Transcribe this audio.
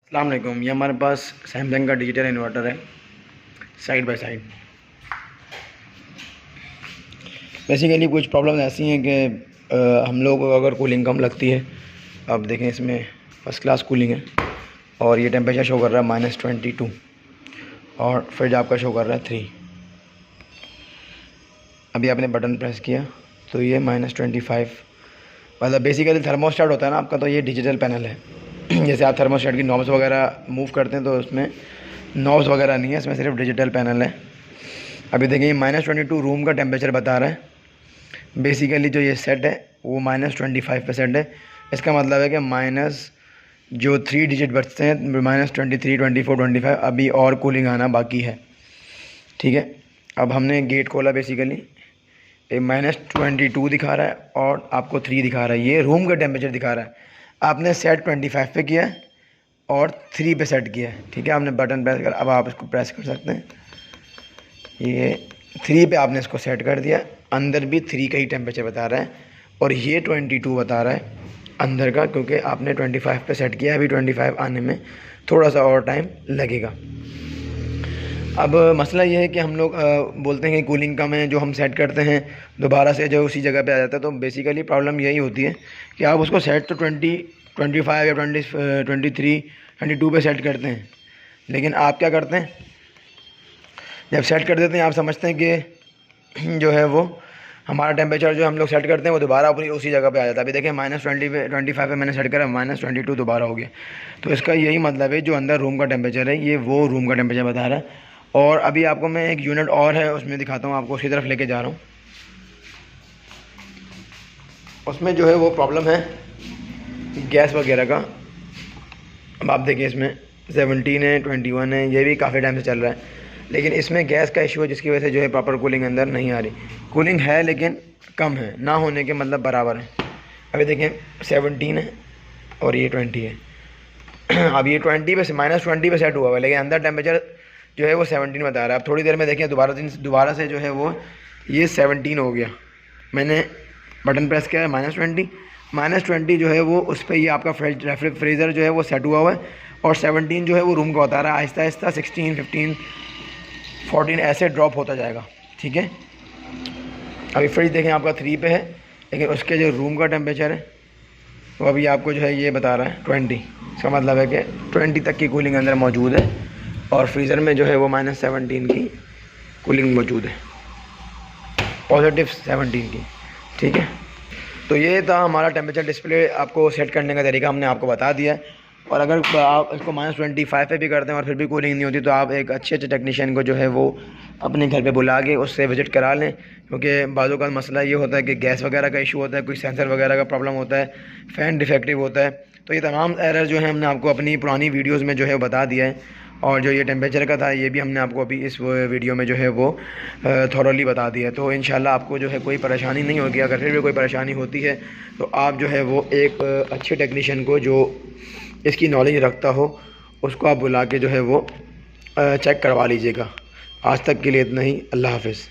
अस्सलाम वालेकुम। ये हमारे पास सैमसंग का डिजिटल इन्वर्टर है, साइड बाय साइड। बेसिकली कुछ प्रॉब्लम ऐसी हैं कि हम लोग को अगर कूलिंग कम लगती है, अब देखें इसमें फर्स्ट क्लास कूलिंग है और ये टेम्परेचर शो कर रहा है -22 और फ्रिज आपका शो कर रहा है 3। अभी आपने बटन प्रेस किया तो ये -25, मतलब बेसिकली थर्मोस्टेट होता है ना आपका, तो ये डिजिटल पैनल है। जैसे आप थर्मोस्टेट की नॉब्स वगैरह मूव करते हैं तो उसमें नॉब्स वगैरह नहीं है, इसमें सिर्फ डिजिटल पैनल है। अभी देखिए -22 रूम का टेम्परेचर बता रहा है। बेसिकली जो ये सेट है वो -25 पे सेट है। इसका मतलब है कि माइनस जो 3 डिजिट बचते हैं -23, 24, 25, अभी और कूलिंग आना बाकी है। ठीक है, अब हमने गेट खोला, बेसिकली ये -22 दिखा रहा है और आपको 3 दिखा रहा है। ये रूम का टेम्परेचर दिखा रहा है। आपने सेट 25 पे किया है और 3 पे सेट किया है। ठीक है, आपने बटन प्रेस कर, अब आप इसको प्रेस कर सकते हैं। ये 3 पे आपने इसको सेट कर दिया, अंदर भी 3 का ही टेम्परेचर बता रहा है और ये 22 बता रहा है अंदर का, क्योंकि आपने 25 पे सेट किया है। अभी 25 आने में थोड़ा सा और टाइम लगेगा। अब मसला ये है कि हम लोग बोलते हैं कि कूलिंग कम है, जो हम सेट करते हैं दोबारा से जो उसी जगह पे आ जाता है। तो बेसिकली प्रॉब्लम यही होती है कि आप उसको सेट तो 20, 25 या 23, 22 पे सेट करते हैं, लेकिन आप क्या करते हैं, जब सेट कर देते हैं आप समझते हैं कि जो है वो हमारा टेम्परेचर जो हम लोग सेट करते हैं वो दोबारा अपनी उसी जगह पे आ जाता है। अभी देखिए -20 पे 25 पे मैंने सेट करा, -22 दोबारा हो गया। तो इसका यही मतलब है, जो अंदर रूम का टेम्परेचर है ये वो रूम का टेम्परेचर बता रहा है। और अभी आपको मैं एक यूनिट और है उसमें दिखाता हूँ, आपको उसकी तरफ लेके जा रहा हूँ। उसमें जो है वो प्रॉब्लम है गैस वगैरह का। अब आप देखिए इसमें 17 है, 21 है, ये भी काफ़ी टाइम से चल रहा है, लेकिन इसमें गैस का इशू है जिसकी वजह से जो है प्रॉपर कूलिंग अंदर नहीं आ रही। कूलिंग है लेकिन कम है, ना होने के मतलब बराबर है। अभी देखें 17 है और ये 20 है। अब ये 20 पे -20 पे सेट हुआ हुआ है, लेकिन अंदर टेम्परेचर जो है वो 17 बता रहा है। अब थोड़ी देर में देखिए दोबारा से जो है वो ये 17 हो गया। मैंने बटन प्रेस किया है -20 जो है वो उस पर ये आपका फ्रीज़र जो है वो सेट हुआ है और 17 जो है वो रूम का बता रहा है। आहिस्ता आहिस्ता 16, 15, 14 ऐसे ड्रॉप होता जाएगा। ठीक है, अभी फ्रिज देखें आपका 3 पे है, लेकिन उसके जो रूम का टेम्परेचर है वो अभी आपको जो है ये बता रहा है 20। इसका मतलब है कि 20 तक की कूलिंग अंदर मौजूद है और फ्रीज़र में जो है वो -17 की कूलिंग मौजूद है, +17 की। ठीक है, तो ये था हमारा टेम्परेचर डिस्प्ले आपको सेट करने का तरीका, हमने आपको बता दिया है। और अगर आप इसको -25 पे भी करते हैं और फिर भी कूलिंग नहीं होती, तो आप एक अच्छे टेक्नीशियन को जो है वो अपने घर पे बुला के उससे विज़िट करा लें, क्योंकि बाज़ों का मसला ये होता है कि गैस वगैरह का इशू होता है, कोई सेंसर वगैरह का प्रॉब्लम होता है, फ़ैन डिफेक्टिव होता है। तो ये तमाम एरर जो है हमने आपको अपनी पुरानी वीडियोज़ में जो है बता दिया है। और जो ये टेम्परेचर का था ये भी हमने आपको अभी इस वीडियो में जो है वो थॉरली बता दिया है। तो इंशाल्लाह आपको जो है कोई परेशानी नहीं होगी। अगर फिर भी कोई परेशानी होती है तो आप जो है वो एक अच्छे टेक्नीशियन को जो इसकी नॉलेज रखता हो उसको आप बुला के जो है वो चेक करवा लीजिएगा। आज तक के लिए इतना ही। अल्लाह हाफ़िज़।